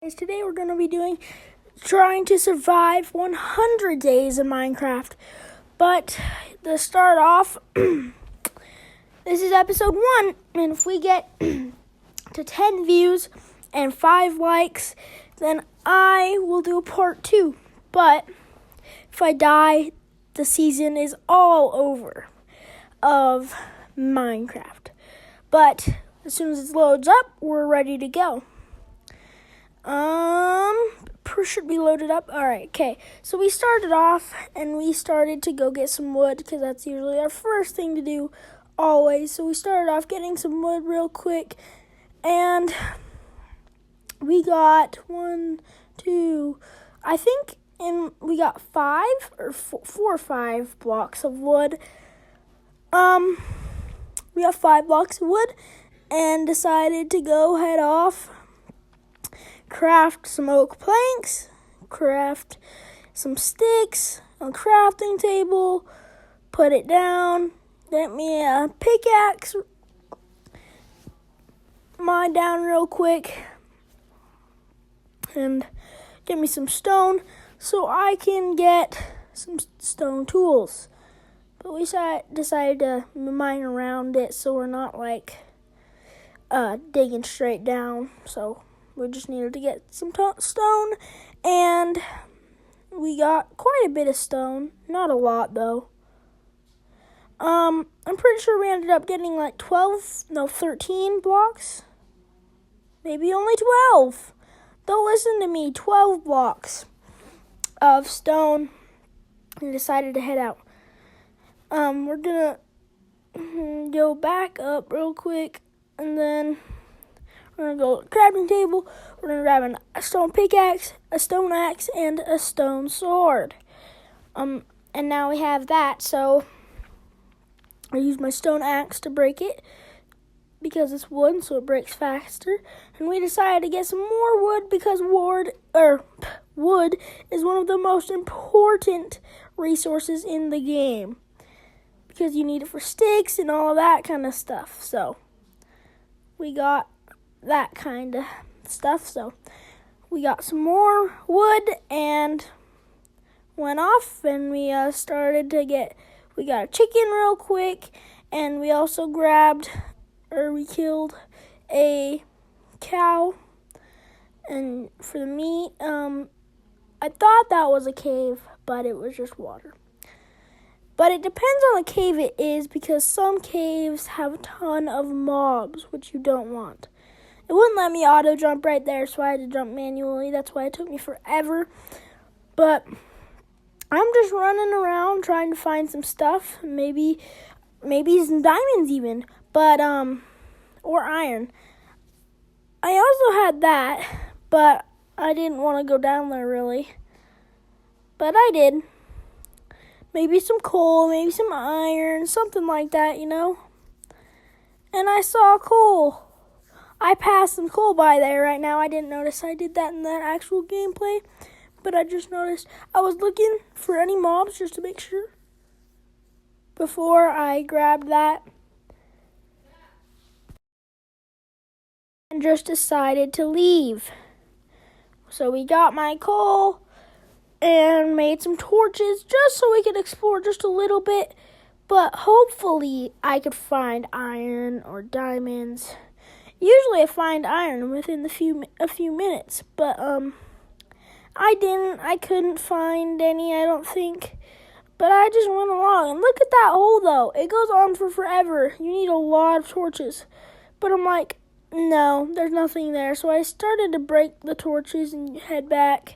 Today we're going to be trying to survive 100 days in Minecraft. But to start off, this is episode 1, and if we get to 10 views and 5 likes, then I will do a part 2. But if I die, the season is all over of Minecraft. But as soon as it loads up, we're ready to go. Should be loaded up. Alright, okay. So we started off and we started to go get some wood because that's usually our first thing to do always. So we started off getting some wood real quick and we got we got 5 or 4 or 5 blocks of wood. We got 5 blocks of wood and decided to go head off. Craft some oak planks, craft some sticks, a crafting table, put it down, get me a pickaxe, mine down real quick, and get me some stone so I can get some stone tools. But we decided to mine around it so we're not digging straight down, so we just needed to get some stone, and we got quite a bit of stone. Not a lot, though. I'm pretty sure we ended up getting 13 blocks. Maybe only 12. Don't listen to me. 12 blocks of stone. We decided to head out. We're gonna go back up real quick, and then we're going to go to the crafting table. We're going to grab a stone pickaxe, a stone axe, and a stone sword. And now we have that, so I use my stone axe to break it because it's wood, so it breaks faster. And we decided to get some more wood because wood is one of the most important resources in the game because you need it for sticks and all that kind of stuff. So we got that kind of stuff. So we got some more wood and went off, and we got a chicken real quick, and we also we killed a cow. And for the meat, I thought that was a cave, but it was just water. But it depends on the cave it is, because some caves have a ton of mobs, which you don't want. It wouldn't let me auto jump right there, so I had to jump manually. That's why it took me forever. But I'm just running around trying to find some stuff. Maybe some diamonds even. But or iron. I also had that, but I didn't want to go down there really. But I did. Maybe some coal, maybe some iron, something like that, you know. And I saw coal. I passed some coal by there right now. I didn't notice I did that in that actual gameplay, but I just noticed I was looking for any mobs just to make sure before I grabbed that and just decided to leave. So we got my coal and made some torches just so we could explore just a little bit, but hopefully I could find iron or diamonds. Usually I find iron within a few minutes, but I didn't. I couldn't find any, I don't think. But I just went along, and look at that hole though. It goes on for forever. You need a lot of torches. But I'm like, no, there's nothing there. So I started to break the torches and head back.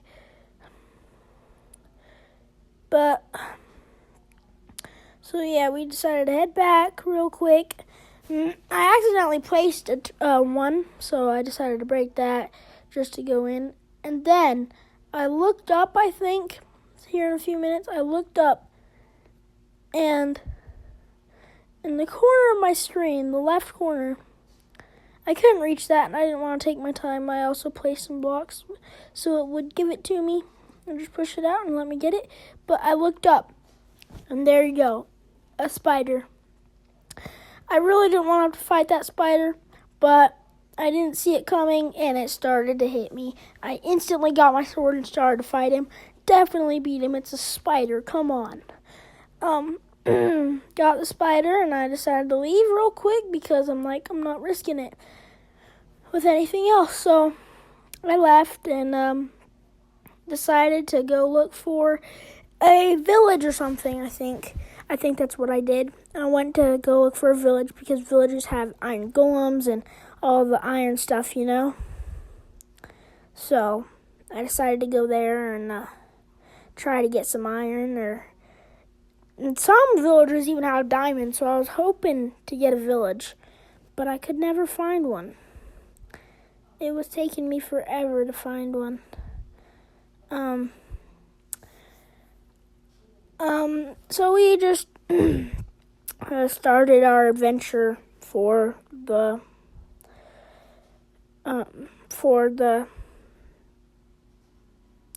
So yeah, we decided to head back real quick. I accidentally placed one, so I decided to break that just to go in. And then I looked up, I think, here in a few minutes, I looked up, and in the corner of my screen, the left corner, I couldn't reach that, and I didn't want to take my time. I also placed some blocks so it would give it to me and just push it out and let me get it. But I looked up, and there you go, a spider. I really didn't want to have to fight that spider, but I didn't see it coming, and it started to hit me. I instantly got my sword and started to fight him. Definitely beat him. It's a spider. Come on. Got the spider, and I decided to leave real quick because I'm not risking it with anything else. So I left and decided to go look for a village or something. I think that's what I did. I went to go look for a village because villages have iron golems and all the iron stuff, you know. So I decided to go there and try to get some iron. And some villagers even have diamonds, so I was hoping to get a village, but I could never find one. It was taking me forever to find one. So we just started our adventure for the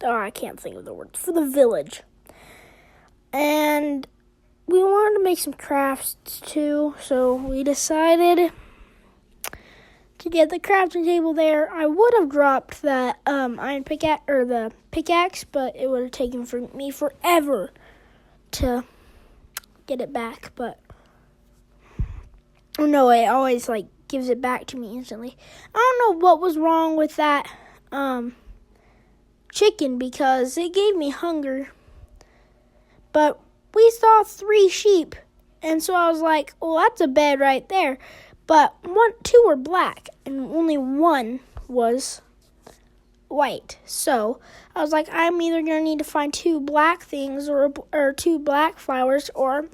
I can't think of the words, for the village. And we wanted to make some crafts too, so we decided to get the crafting table there. I would have dropped that iron pickaxe or the pickaxe, but it would have taken me forever to get it back. But no, it always gives it back to me instantly. I don't know what was wrong with that chicken because it gave me hunger. But we saw 3 sheep, and so I was like, well, that's a bed right there. But 2 were black, and only 1 was white. So I was like, I'm either going to need to find 2 black things or 2 black flowers or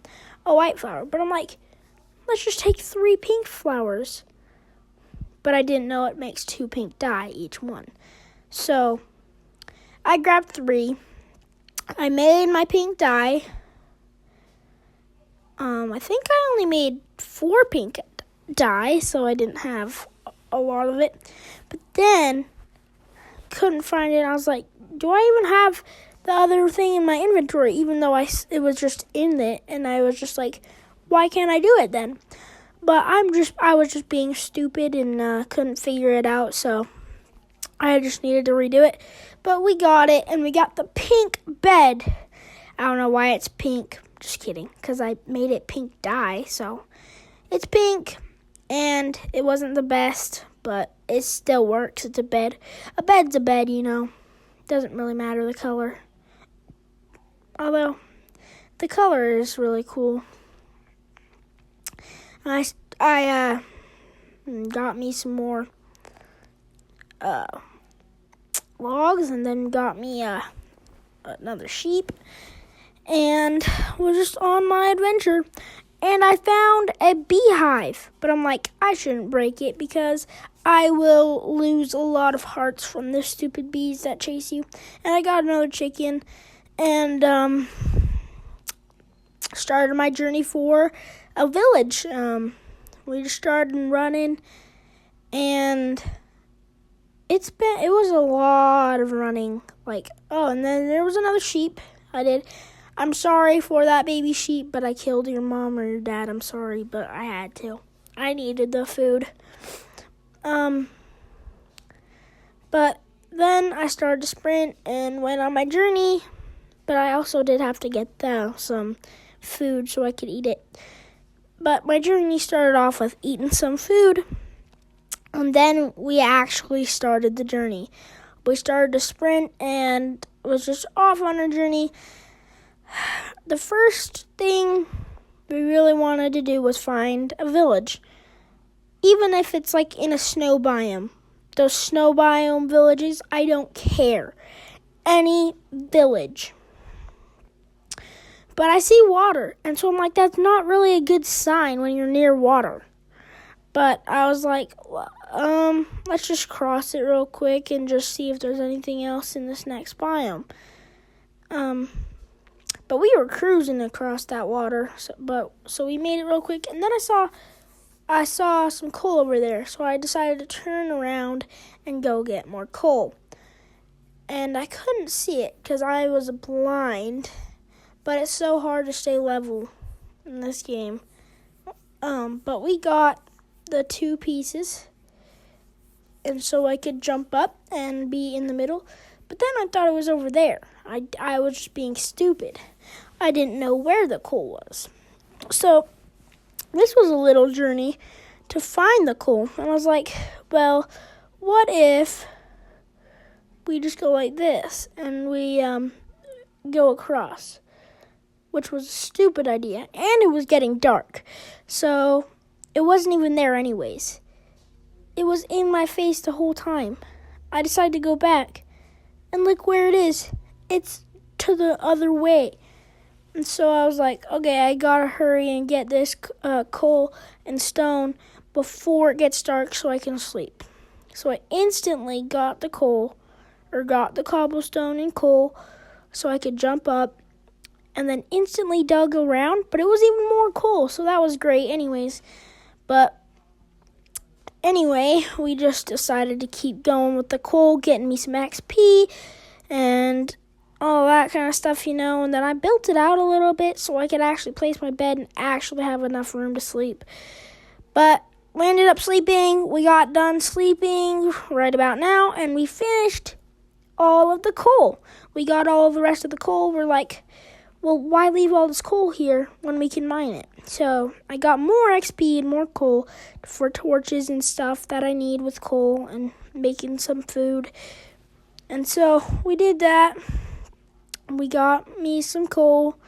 a white flower. But I'm like, let's just take 3 pink flowers. But I didn't know it makes 2 pink dye each one. So I grabbed 3. I made my pink dye. I think I only made 4 pink dye, so I didn't have a lot of it. But then, couldn't find it. I was like, do I even have the other thing in my inventory? Even though it was just in it, and I was just like, why can't I do it then? But I was just being stupid and couldn't figure it out, so I just needed to redo it. But we got it, and we got the pink bed. I don't know why it's pink. Just kidding, because I made it pink dye, so it's pink, and it wasn't the best, but it still works. It's a bed. A bed's a bed, you know. Doesn't really matter the color. Although, the color is really cool. I got me some more logs, and then got me another sheep, and was just on my adventure. And I found a beehive, but I'm like, I shouldn't break it because I will lose a lot of hearts from the stupid bees that chase you. And I got another chicken, and started my journey for a village. We just started running, and it was a lot of running. And then there was another sheep. I'm sorry for that baby sheep, but I killed your mom or your dad. I'm sorry, but I had to. I needed the food. But then I started to sprint and went on my journey, but I also did have to get some food so I could eat it. But my journey started off with eating some food, and then we actually started the journey. We started to sprint and was just off on our journey. The first thing we really wanted to do was find a village. Even if it's in a snow biome. Those snow biome villages, I don't care. Any village. But I see water, and so I'm like, that's not really a good sign when you're near water. But I was like, let's just cross it real quick and just see if there's anything else in this next biome. But we were cruising across that water, so we made it real quick. And then I saw some coal over there, so I decided to turn around and go get more coal. And I couldn't see it because I was blind, but it's so hard to stay level in this game. But we got the 2 pieces, and so I could jump up and be in the middle. But then I thought it was over there. I was just being stupid. I didn't know where the coal was. So this was a little journey to find the coal. And I was like, well, what if we just go like this and we go across? Which was a stupid idea. And it was getting dark. So it wasn't even there anyways. It was in my face the whole time. I decided to go back. And look where it is. It's to the other way. And so I was like, okay, I gotta hurry and get this coal and stone before it gets dark so I can sleep. So I instantly got the cobblestone and coal so I could jump up, and then instantly dug around, but it was even more coal, so that was great anyways. But anyway, we just decided to keep going with the coal, getting me some XP, and all that kind of stuff, and then I built it out a little bit so I could actually place my bed and actually have enough room to sleep. But we ended up sleeping. We got done sleeping right about now, and we finished all of the coal. We got all of the rest of the coal. We're like, well, why leave all this coal here when we can mine it? So I got more XP and more coal for torches and stuff that I need with coal and making some food. And so we did that. We got me some coal.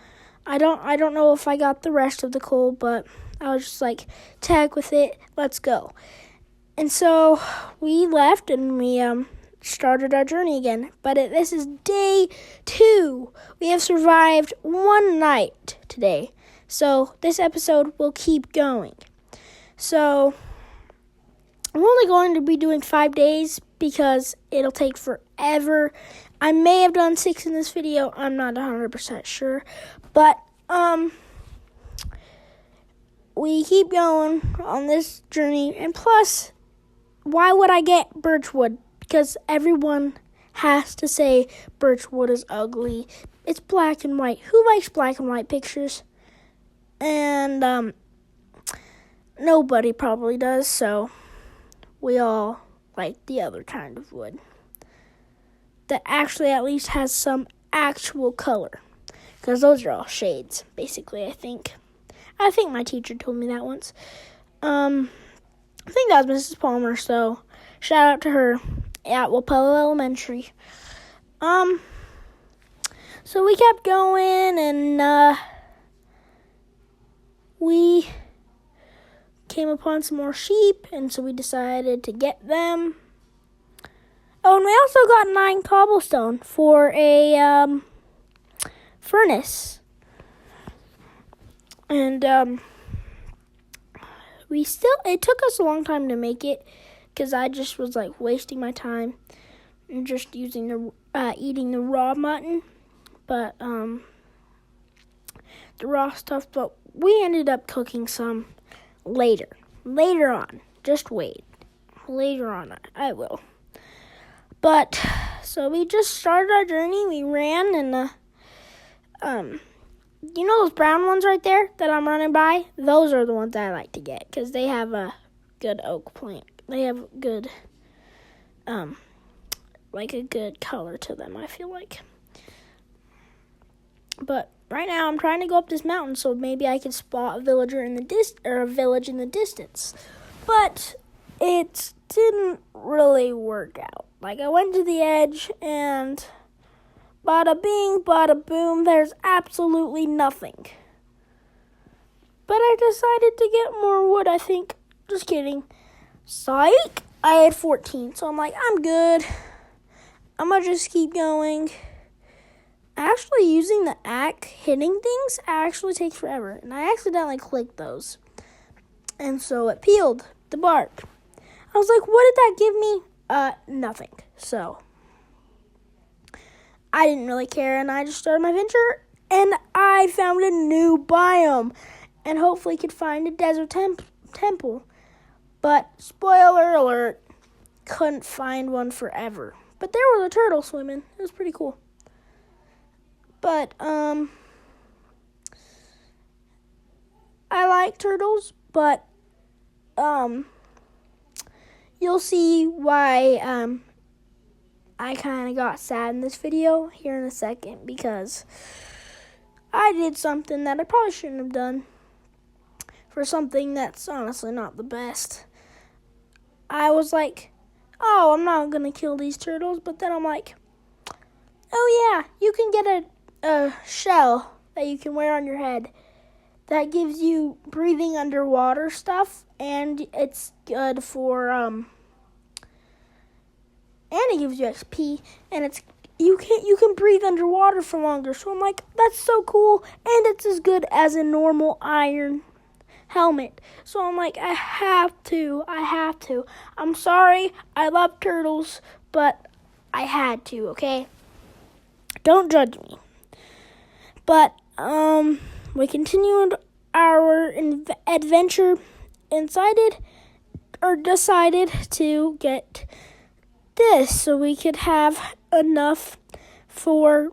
I don't know if I got the rest of the coal, but I was just like, tag with it, let's go. And so we left and we started our journey again. But this is day 2. We have survived one night today. So this episode will keep going. So I'm only going to be doing 5 days because it'll take forever. I may have done 6 in this video. I'm not 100% sure. But we keep going on this journey. And plus, why would I get birchwood? Because everyone has to say birchwood is ugly. It's black and white. Who likes black and white pictures? And nobody probably does. So we all like the other kind of wood that actually at least has some actual color. Because those are all shades, basically, I think. I think my teacher told me that once. I think that was Mrs. Palmer, so shout out to her at Wapello Elementary. So we kept going, and we came upon some more sheep, and so we decided to get them. Oh, and we also got 9 cobblestone for a furnace. And it took us a long time to make it because I just was like wasting my time and just eating the raw mutton, but the raw stuff. But we ended up cooking some later on. Just wait. Later on, I will. But so we just started our journey. We ran, and you know those brown ones right there that I'm running by? Those are the ones I like to get because they have a good oak plant. They have good, like a good color to them, I feel like. But right now I'm trying to go up this mountain so maybe I can spot a villager in the a village in the distance. But it didn't really work out. Like I went to the edge and bada bing, bada boom, there's absolutely nothing. But I decided to get more wood, I think. Just kidding. Psych! I had 14, so I'm like, I'm good. I'm gonna just keep going. Actually, using the axe, hitting things, actually takes forever. And I accidentally clicked those. And so it peeled the bark. I was like, what did that give me? Nothing. So I didn't really care, and I just started my venture, and I found a new biome, and hopefully could find a desert temple. But, spoiler alert, couldn't find one forever. But there was a turtle swimming. It was pretty cool. But, I like turtles, but, you'll see why I kind of got sad in this video here in a second, because I did something that I probably shouldn't have done for something that's honestly not the best. I was like, oh, I'm not going to kill these turtles, but then I'm like, oh yeah, you can get a shell that you can wear on your head that gives you breathing underwater stuff, and it's good for and it gives you XP, and you can breathe underwater for longer. So I'm like, that's so cool, and it's as good as a normal iron helmet. So I'm like, I have to. I'm sorry, I love turtles, but I had to, okay? Don't judge me. But we continued our adventure and decided to get this so we could have enough I'm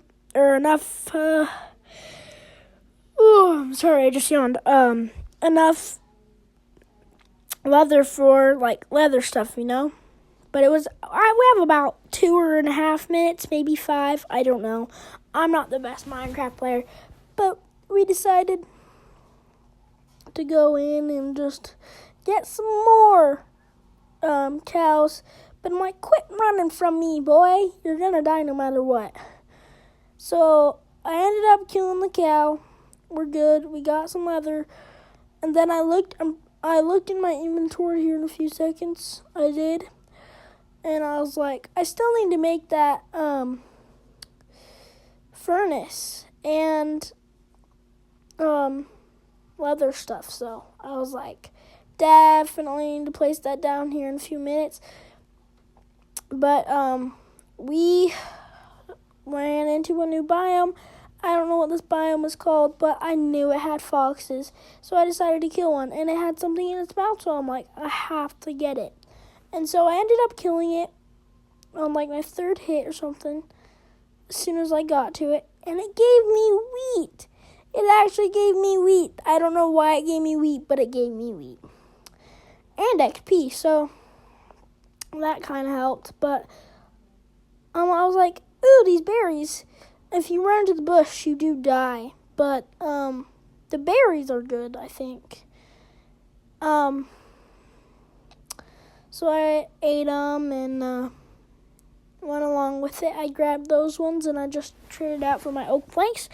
sorry, I just yawned. Enough leather for like leather stuff, you know. But we have about 2.5 minutes, maybe 5. I don't know. I'm not the best Minecraft player, but we decided to go in and just get some more cows. But I'm like, quit running from me, boy. You're gonna die no matter what. So I ended up killing the cow. We're good. We got some leather. And then I looked in my inventory here in a few seconds. I did. And I was like, I still need to make that furnace and leather stuff. So I was like, definitely need to place that down here in a few minutes. But we ran into a new biome. I don't know what this biome is called, but I knew it had foxes. So I decided to kill one, and it had something in its mouth. So I'm like, I have to get it. And so I ended up killing it on like my 3rd hit or something as soon as I got to it. And it gave me wheat. It actually gave me wheat. I don't know why it gave me wheat, but it gave me wheat. And XP, so that kind of helped. But I was like, ooh, these berries. If you run into the bush, you do die. But the berries are good, I think. So I ate them and went along with it. I grabbed those ones and I just traded out for my oak planks.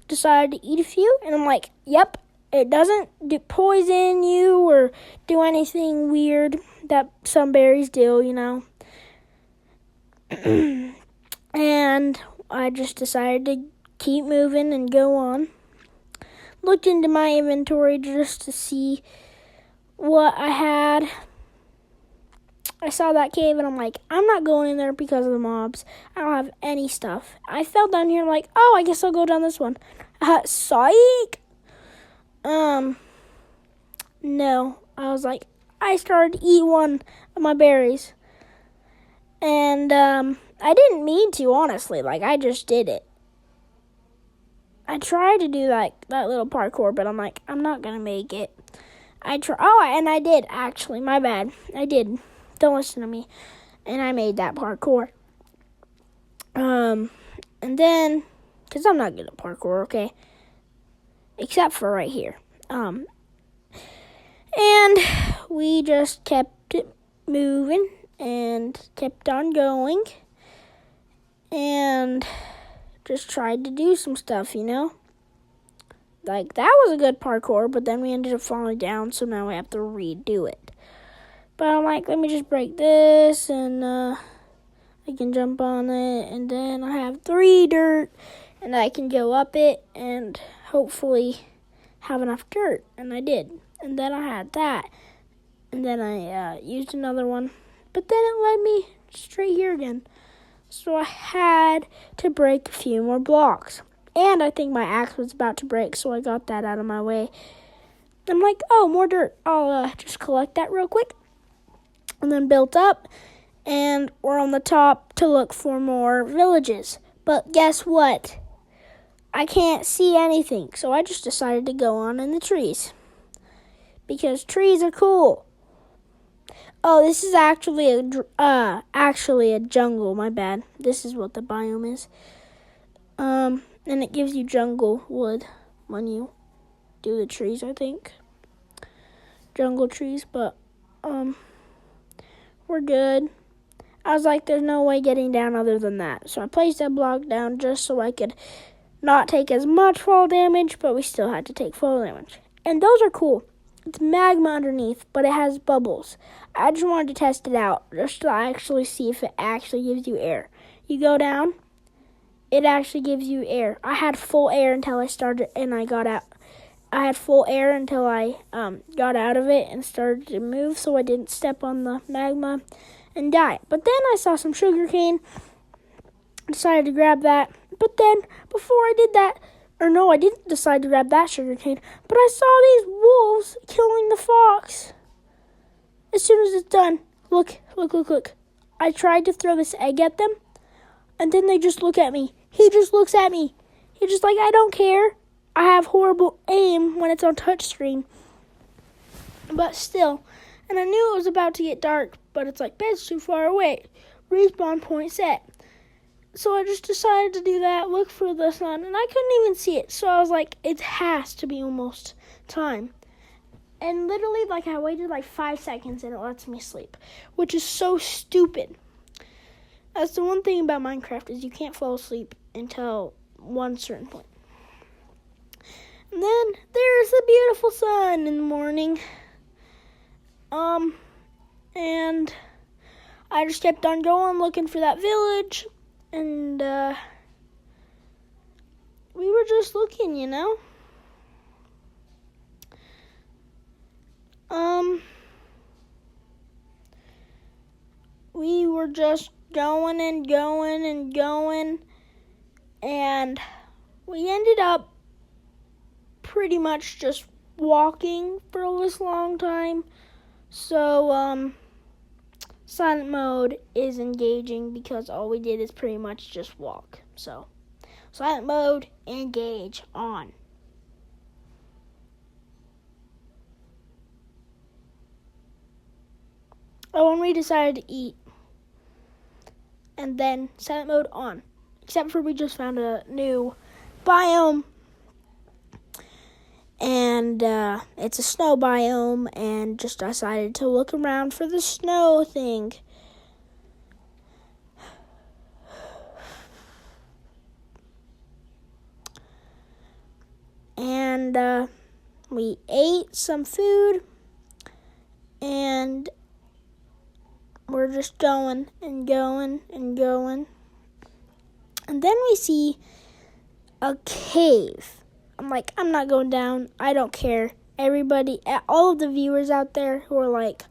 Decided to eat a few, and I'm like, yep, it doesn't poison you or do anything weird that some berries do, you know. And I just decided to keep moving and go on. Looked into my inventory just to see what I had. I saw that cave and I'm like, I'm not going in there because of the mobs. I don't have any stuff. I fell down here and I'm like, oh, I guess I'll go down this one. Psych! No. I was like, I started to eat one of my berries. And I didn't mean to, honestly. Like, I just did it. I tried to do like that little parkour, but I'm like, I'm not going to make it. And I did, actually. My bad. I did. Don't listen to me. And I made that parkour. And then, because I'm not good at parkour, okay? Except for right here. And we just kept it moving and kept on going. And just tried to do some stuff, you know? Like, that was a good parkour, but then we ended up falling down, so now we have to redo it. But I'm like, let me just break this, and I can jump on it, and then I have 3 dirt, and I can go up it, and hopefully have enough dirt, and I did. And then I had that, and then I used another one, but then it led me straight here again. So I had to break a few more blocks. And I think my axe was about to break, so I got that out of my way. I'm like, oh, more dirt. I'll just collect that real quick. And then built up, and we're on the top to look for more villages. But guess what? I can't see anything, so I just decided to go on in the trees. Because trees are cool. Oh, this is actually a jungle. My bad. This is what the biome is. And it gives you jungle wood when you do the trees, I think. Jungle trees, but we're good. I was like, there's no way getting down other than that. So I placed that block down just so I could not take as much fall damage, but we still had to take fall damage. And those are cool. It's magma underneath, but it has bubbles. I just wanted to test it out, just to actually see if it actually gives you air. You go down, it actually gives you air. I had full air until I started, and I got out. I had full air until I got out of it and started to move, so I didn't step on the magma and die. But then I saw some sugarcane, decided to grab that. But then, before I did that, or no, I didn't decide to grab that sugarcane, but I saw these wolves killing the fox. As soon as it's done, look. I tried to throw this egg at them, and then they just look at me. He just looks at me. He's just like, I don't care. I have horrible aim when it's on touchscreen. But still, and I knew it was about to get dark, but it's like, bed's too far away. Respawn point set. So I just decided to do that, look for the sun, and I couldn't even see it. So I was like, it has to be almost time. And literally, I waited 5 seconds and it lets me sleep, which is so stupid. That's the one thing about Minecraft is you can't fall asleep until one certain point. And then there's the beautiful sun in the morning. And I just kept on going looking for that village. And we were just looking, we were just going and going and going, and we ended up pretty much just walking for this long time. So, silent mode is engaging because all we did is pretty much just walk. So, silent mode, engage, on. Oh, and we decided to eat. And then silent mode on. Except for we just found a new biome. And it's a snow biome, and just decided to look around for the snow thing. And we ate some food, and we're just going and going and going. And then we see a cave. I'm like, I'm not going down. I don't care. Everybody, all of the viewers out there who are like,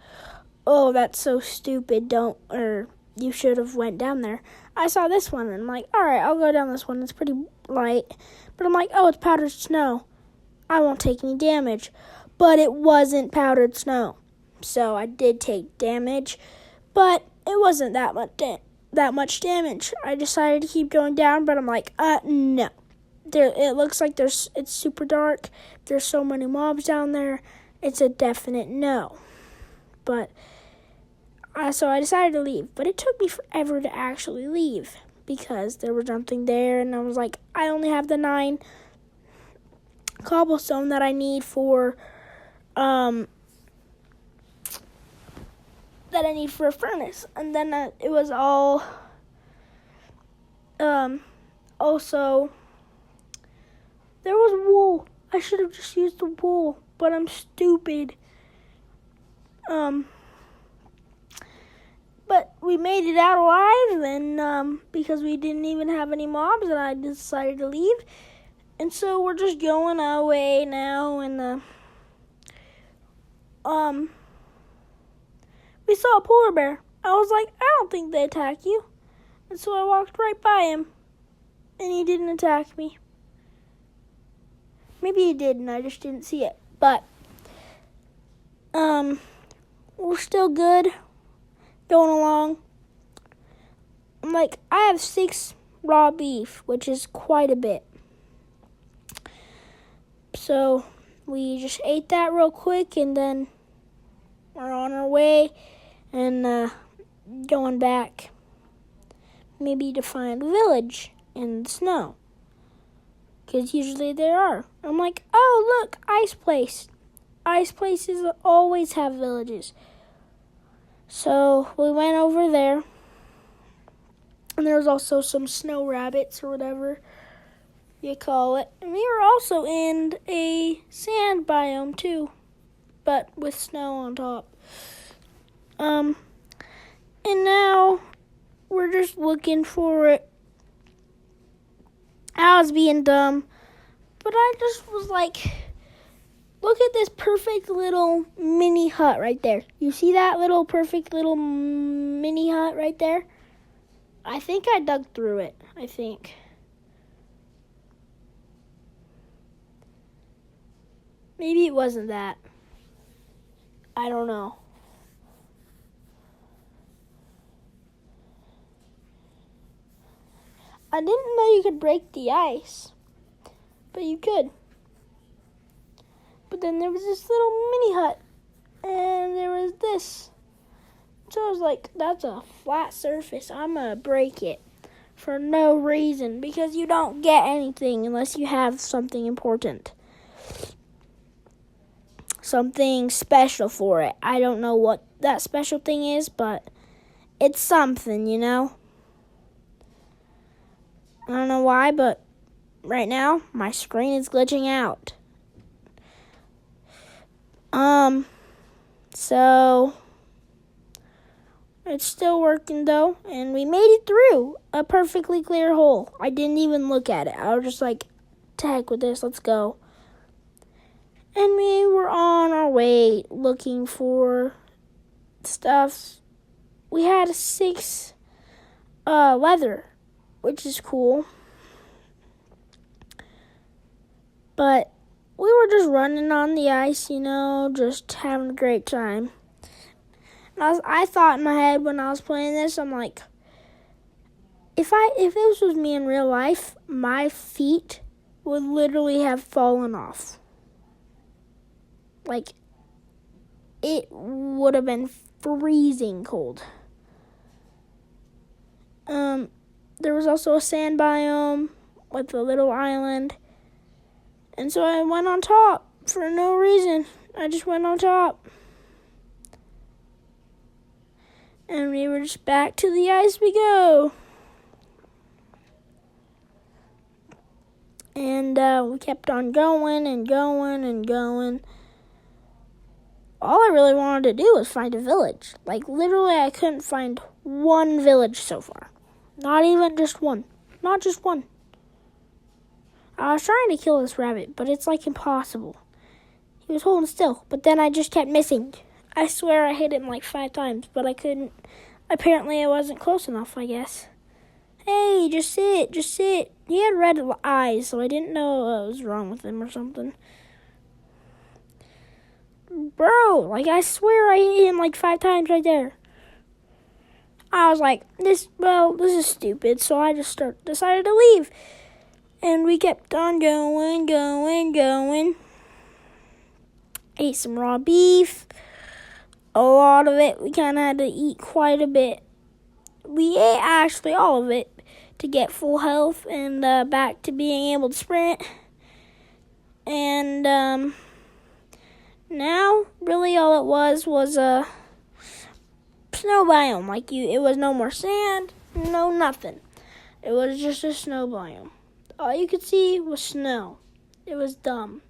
oh, that's so stupid, or you should have went down there. I saw this one, and I'm like, all right, I'll go down this one. It's pretty light. But I'm like, oh, it's powdered snow. I won't take any damage. But it wasn't powdered snow. So I did take damage, but it wasn't that much damage. I decided to keep going down, but I'm like, no. It looks like it's super dark. There's so many mobs down there. It's a definite no. But so I decided to leave. But it took me forever to actually leave because there was nothing there, and I was like, I only have the 9 cobblestone that I need for a furnace. And then it was all also. There was wool. I should have just used the wool, but I'm stupid. But we made it out alive, and because we didn't even have any mobs, and I decided to leave. And so we're just going away now, and we saw a polar bear. I was like, I don't think they attack you. And so I walked right by him, and he didn't attack me. Maybe he did, and I just didn't see it. But, we're still good, going along. I'm like, I have 6 raw beef, which is quite a bit. So, we just ate that real quick, and then we're on our way. and going back maybe to find a village in the snow. Because usually there are. I'm like, oh, look, ice place. Ice places always have villages. So we went over there. And there was also some snow rabbits or whatever you call it. And we were also in a sand biome too, but with snow on top. And now we're just looking for it. I was being dumb, but I just was like, look at this perfect little mini hut right there. You see that little perfect little mini hut right there? I think I dug through it, I think. Maybe it wasn't that. I don't know. I didn't know you could break the ice, but you could. But then there was this little mini hut, and there was this. So I was like, that's a flat surface. I'm going to break it for no reason, because you don't get anything unless you have something important. Something special for it. I don't know what that special thing is, but it's something, you know? I don't know why, but right now my screen is glitching out. So it's still working though, and we made it through a perfectly clear hole. I didn't even look at it. I was just like, to heck with this, let's go. And we were on our way looking for stuff. We had 6 leather, which is cool. But we were just running on the ice, you know, just having a great time. And I thought in my head when I was playing this, I'm like, if this was me in real life, my feet would literally have fallen off. Like, it would have been freezing cold. There was also a sand biome with a little island. And so I went on top for no reason. I just went on top. And we were just back to the ice we go. And we kept on going and going and going. All I really wanted to do was find a village. Like, literally, I couldn't find one village so far. Not even just one. Not just one. I was trying to kill this rabbit, but it's like impossible. He was holding still, but then I just kept missing. I swear I hit him like 5 times, but I couldn't. Apparently I wasn't close enough, I guess. Hey, just sit, just sit. He had red eyes, so I didn't know what was wrong with him or something. Bro, like I swear I hit him like 5 times right there. I was like, this is stupid, so I just decided to leave. And we kept on going. Ate some raw beef. A lot of it. We kind of had to eat quite a bit. We ate actually all of it to get full health and back to being able to sprint. And now, really all it was a snow biome. Like it was no more sand, no nothing. It was just a snow biome. All you could see was snow. It was dumb.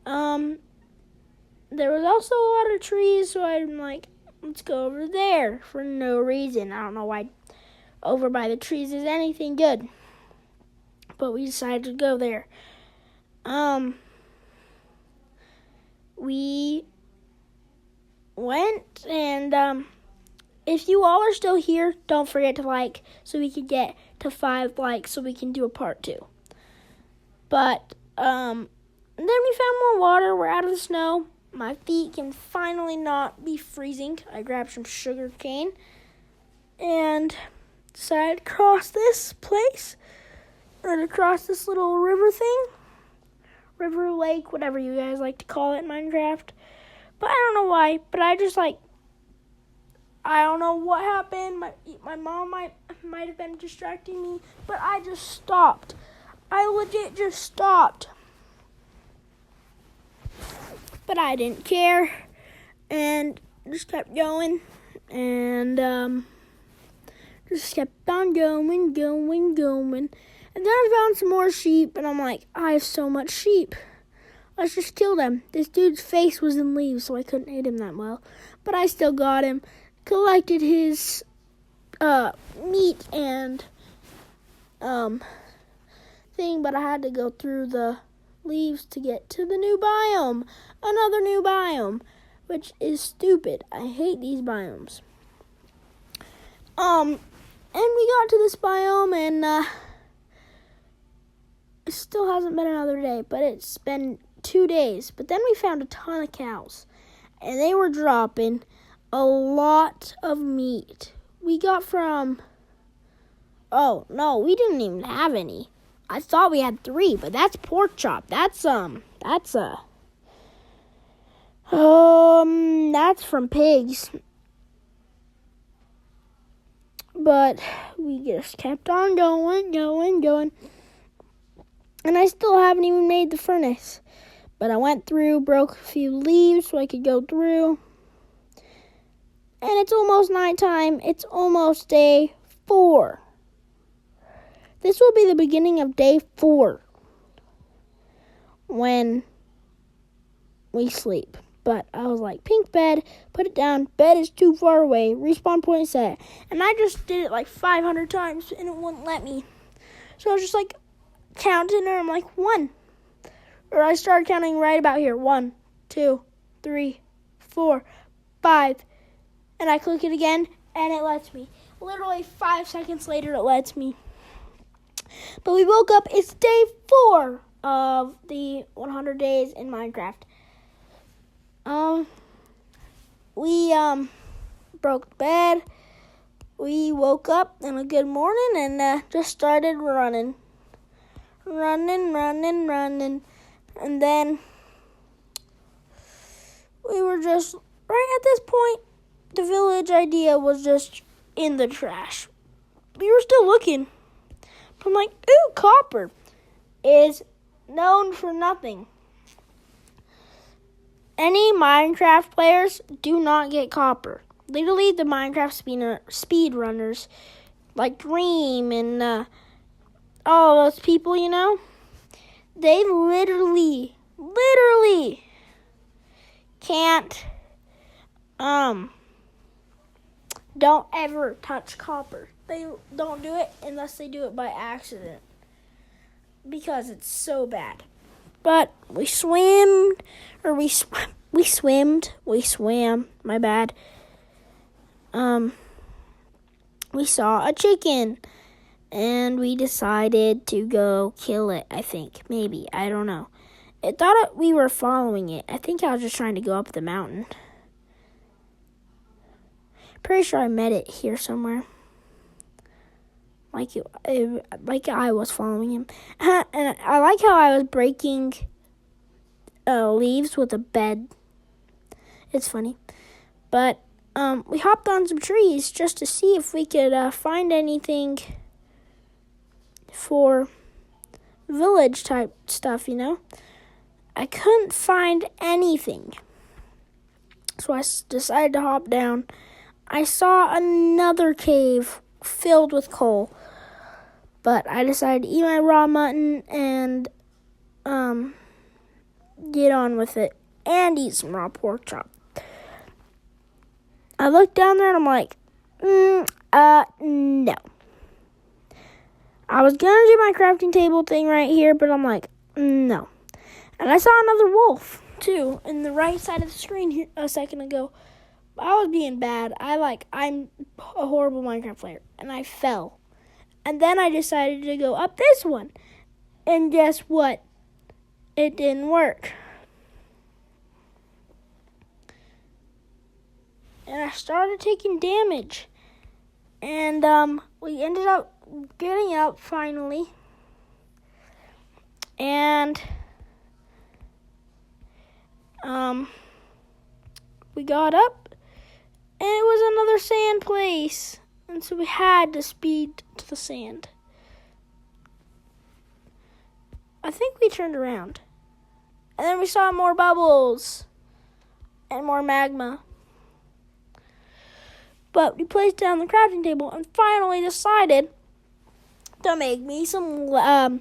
There was also a lot of trees, so I'm like, let's go over there for no reason. I don't know why over by the trees is anything good. But we decided to go there. We went, and if you all are still here, don't forget to like so we can get to 5 likes so we can do a part 2. But then we found more water. We're out of the snow. My feet can finally not be freezing. I grabbed some sugar cane and decided to cross this place or to cross this little river thing. River, lake, whatever you guys like to call it in Minecraft. But I don't know why, but I just like I don't know what happened. My mom might have been distracting me, but I just stopped. I legit just stopped. But I didn't care and just kept going and just kept on going. And then I found some more sheep and I'm like, I have so much sheep. Let's just kill them. This dude's face was in leaves, so I couldn't hit him that well. But I still got him. Collected his meat and thing, but I had to go through the leaves to get to the new biome. Another new biome, which is stupid. I hate these biomes. And we got to this biome and it still hasn't been another day, but it's been 2 days. But then we found a ton of cows, and they were dropping a lot of meat. We got from... Oh, no, we didn't even have any. I thought we had 3, but that's pork chop. That's from pigs. But we just kept on going. And I still haven't even made the furnace. But I went through, broke a few leaves so I could go through. And it's almost nighttime. It's almost day 4. This will be the beginning of day 4 when we sleep. But I was like, pink bed, put it down. Bed is too far away. Respawn point set. And I just did it like 500 times and it wouldn't let me. So I was just like counting and I'm like 1. Or I started counting right about here. 1, 2, 3, 4, 5. And I click it again and it lets me. Literally 5 seconds later it lets me. But we woke up. It's day 4 of the 100 days in Minecraft. We broke the bed. We woke up in a good morning and just started running. And then we were just, right at this point, the village idea was just in the trash. We were still looking. But I'm like, ooh, copper is known for nothing. Any Minecraft players do not get copper. Literally, the Minecraft speedrunners, like Dream and all those people, you know, they literally can't, don't ever touch copper. They don't do it unless they do it by accident, because it's so bad. But we swam, my bad. We saw a chicken, and we decided to go kill it, I think. Maybe, I don't know. It thought we were following it. I think I was just trying to go up the mountain. Pretty sure I met it here somewhere. Like I was following him. And I like how I was breaking leaves with a bed. It's funny. But we hopped on some trees just to see if we could find anything for village type stuff, you know. I couldn't find anything. So I decided to hop down. I saw another cave filled with coal. But I decided to eat my raw mutton and get on with it and eat some raw pork chop. I looked down there and I'm like, no. I was going to do my crafting table thing right here, but I'm like, no. And I saw another wolf, too, in the right side of the screen here a second ago. I was being bad. I'm a horrible Minecraft player, and I fell. And then I decided to go up this one. And guess what? It didn't work. And I started taking damage. And we ended up getting up finally. And we got up. And it was another sand place. And so we had to speed to the sand. I think we turned around. And then we saw more bubbles. And more magma. But we placed down the crafting table and finally decided to make me some, I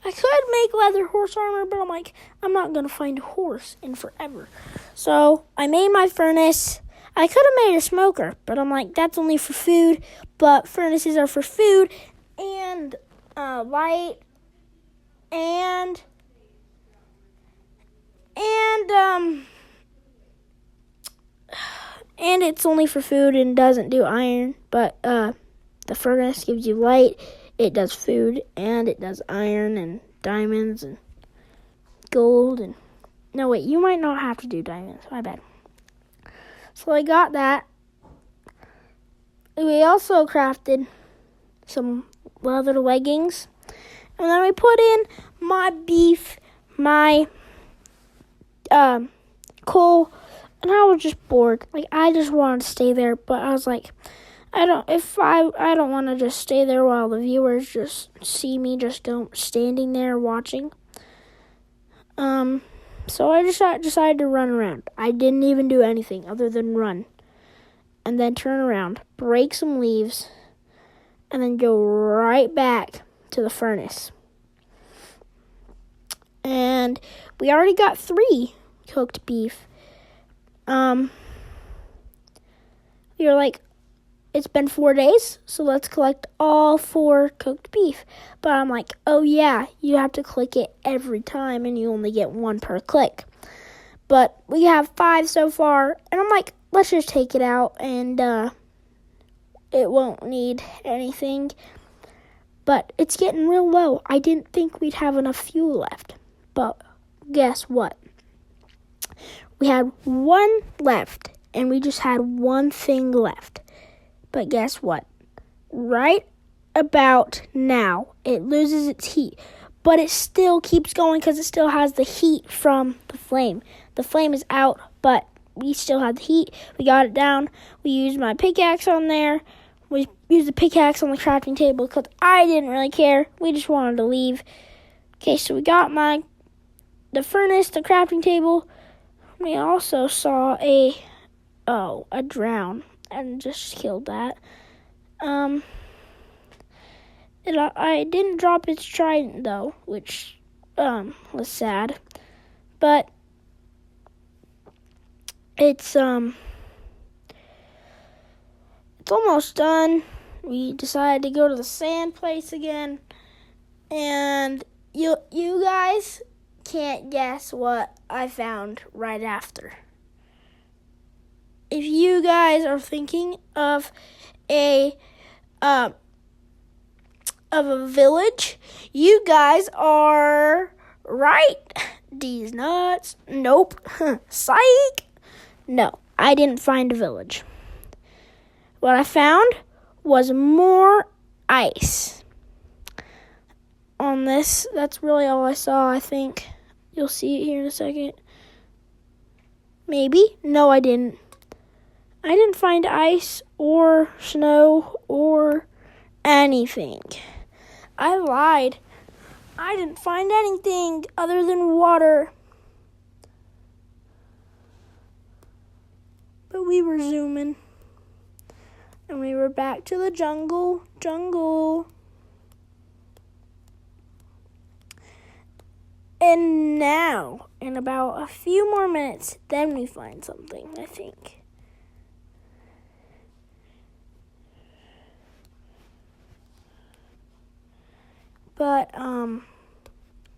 could make leather horse armor, but I'm like, I'm not going to find a horse in forever. So I made my furnace. I could have made a smoker, but I'm like, that's only for food. But furnaces are for food and light and it's only for food and doesn't do iron. But the furnace gives you light. It does food and it does iron and diamonds and gold and no wait, you might not have to do diamonds. My bad. So I got that. We also crafted some leather leggings. And then we put in my beef, my coal, and I was just bored. Like I just wanted to stay there, but I was like, I don't want to just stay there while the viewers just see me just standing there watching. So I just decided to run around. I didn't even do anything other than run. And then turn around, break some leaves, and then go right back to the furnace. And we already got 3 cooked beef. We were like, it's been 4 days, so let's collect all 4 cooked beef. But I'm like, oh yeah, you have to click it every time, and you only get 1 per click. But we have 5 so far, and I'm like, let's just take it out, and it won't need anything. But it's getting real low. I didn't think we'd have enough fuel left. But guess what? We had 1 left, and we just had 1 thing left. But guess what? Right about now, it loses its heat. But it still keeps going because it still has the heat from the flame. The flame is out, but we still had the heat. We got it down. We used my pickaxe on there. We used the pickaxe on the crafting table because I didn't really care. We just wanted to leave. Okay, so we got the furnace, the crafting table. We also saw a drown and just killed that. I didn't drop its trident though, which was sad. But it's almost done. We decided to go to the sand place again, and you guys can't guess what I found right after. If you guys are thinking of a village, you guys are right. These nuts. Nope. Psych. No, I didn't find a village. What I found was more ice. On this, that's really all I saw, I think. You'll see it here in a second. Maybe? No, I didn't. I didn't find ice or snow or anything. I lied. I didn't find anything other than water. But we were zooming. And we were back to the jungle. And now, in about a few more minutes, then we find something, I think. But,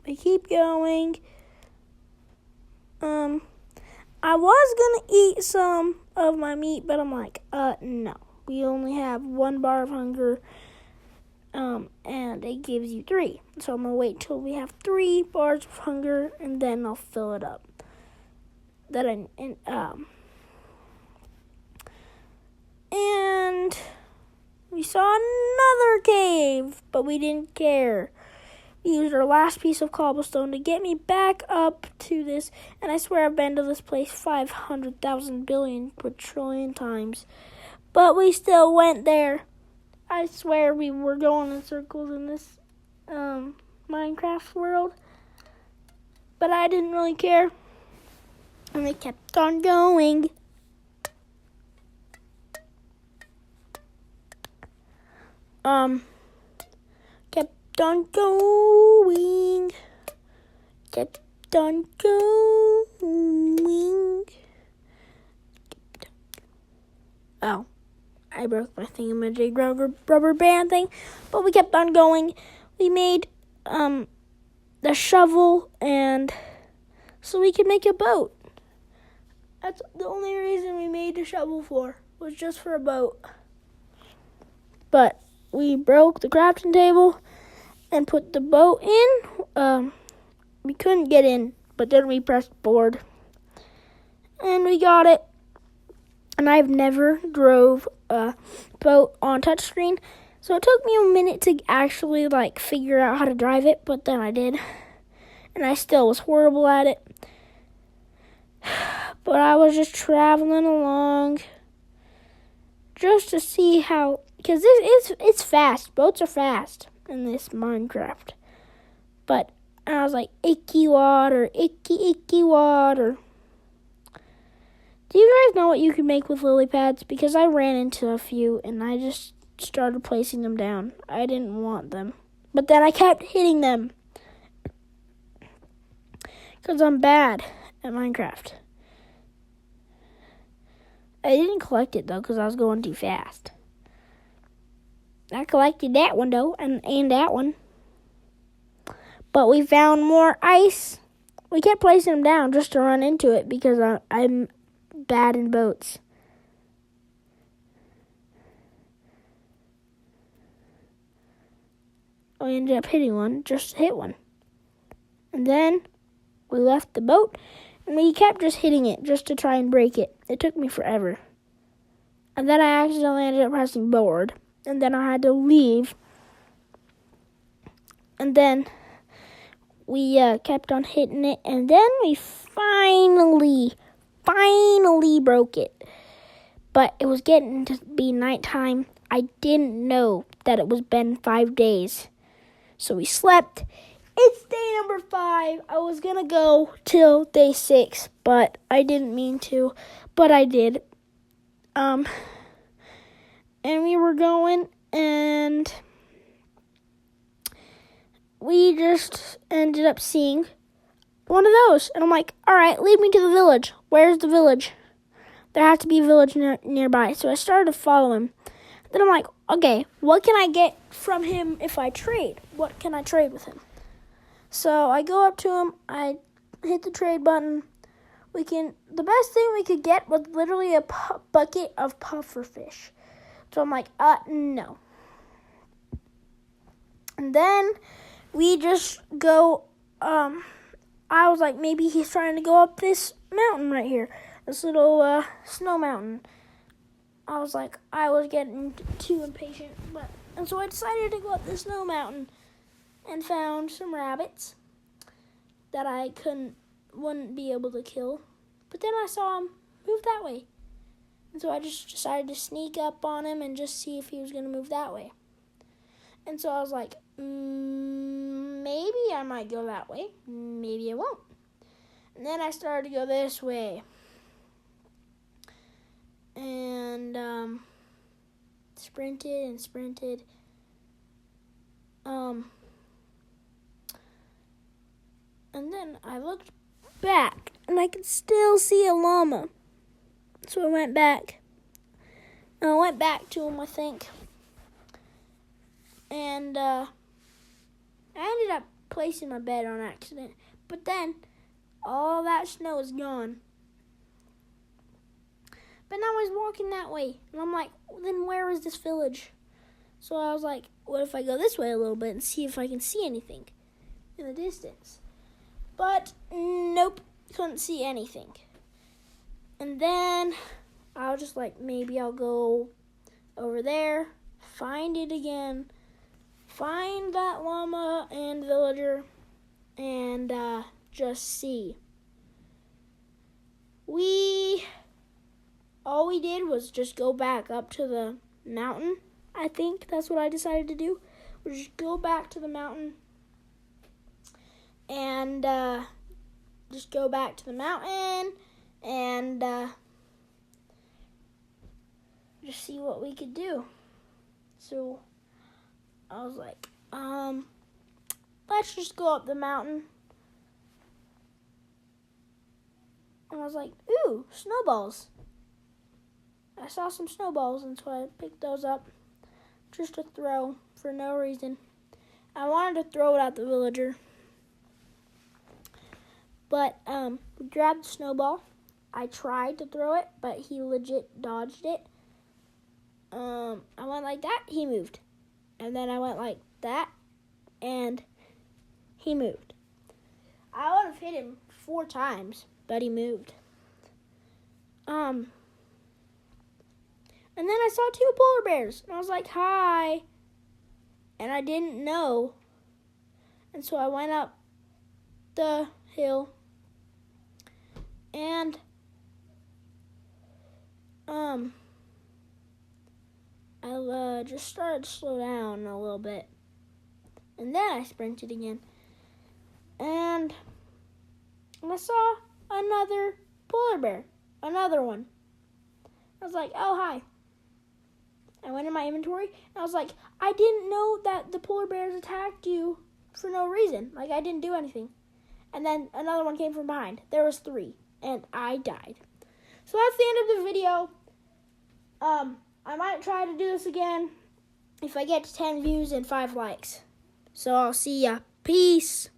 we keep going. I was gonna eat some of my meat, but I'm like, no. We only have 1 bar of hunger, and it gives you 3. So I'm gonna wait till we have 3 bars of hunger, and then I'll fill it up. And we saw another cave, but we didn't care. We used our last piece of cobblestone to get me back up to this, and I swear I've been to this place 500,000 billion quadrillion times. But we still went there. I swear we were going in circles in this Minecraft world. But I didn't really care. And we kept on going. Kept on going. Kept on going. Oh, I broke my thingamajig rubber band thing. But we kept on going. We made the shovel, and so we could make a boat. That's the only reason we made the shovel for, was just for a boat. But we broke the crafting table and put the boat in. We couldn't get in, but then we pressed board. And we got it. And I've never drove a boat on touchscreen. So it took me a minute to actually figure out how to drive it, but then I did. And I still was horrible at it. But I was just traveling along just to see how, because it's fast. Boats are fast in this Minecraft. But I was like, icky water, icky water. Do you guys know what you can make with lily pads? Because I ran into a few and I just started placing them down. I didn't want them. But then I kept hitting them. Because I'm bad at Minecraft. I didn't collect it, though, because I was going too fast. I collected that one, though, and that one. But we found more ice. We kept placing them down just to run into it, because I'm bad in boats. I ended up hitting one, just to hit one. And then we left the boat, and we kept just hitting it just to try and break it. It took me forever. And then I accidentally ended up pressing board. And then I had to leave. And then we kept on hitting it. And then we finally broke it. But it was getting to be nighttime. I didn't know that it was been 5 days. So we slept. It's day number 5. I was going to go till day 6, but I didn't mean to, but I did. And we were going, and we just ended up seeing one of those. And I'm like, all right, lead me to the village. Where's the village? There has to be a village nearby. So I started to follow him. Then I'm like, okay, what can I get from him if I trade? What can I trade with him? So I go up to him, I hit the trade button. The best thing we could get was literally a bucket of pufferfish. So I'm like, no. And then we just go, I was like, maybe he's trying to go up this mountain right here. This little snow mountain. I was getting too impatient. And so I decided to go up the snow mountain. And found some rabbits that I wouldn't be able to kill. But then I saw him move that way. And so I just decided to sneak up on him and just see if he was going to move that way. And so I was like, maybe I might go that way. Maybe I won't. And then I started to go this way. And sprinted. And then I looked back, and I could still see a llama. So I went back. And I went back to him, I think. And I ended up placing my bed on accident. But then, all that snow is gone. But now I was walking that way. And I'm like, then where is this village? So I was like, what if I go this way a little bit and see if I can see anything in the distance? But nope, couldn't see anything. And then I was just like, maybe I'll go over there, find it again, find that llama and villager and just see. All we did was just go back up to the mountain. I think that's what I decided to do. We just go back to the mountain and just go back to the mountain and just see what we could do. So I was like, let's just go up the mountain. And I was like, ooh, snowballs. I saw some snowballs, and so I picked those up just to throw for no reason. I wanted to throw it at the villager. But we grabbed the snowball. I tried to throw it, but he legit dodged it. I went like that, he moved. And then I went like that, and he moved. I would have hit him 4 times, but he moved. And then I saw 2 polar bears, and I was like, hi. And I didn't know. And so I went up the hill, and I just started to slow down a little bit. And then I sprinted again. And I saw another polar bear, another one. I was like, oh, hi. I went in my inventory, and I was like, I didn't know that the polar bears attacked you for no reason. Like, I didn't do anything. And then another one came from behind. There was 3, and I died. So that's the end of the video. I might try to do this again if I get to 10 views and 5 likes. So I'll see ya. Peace.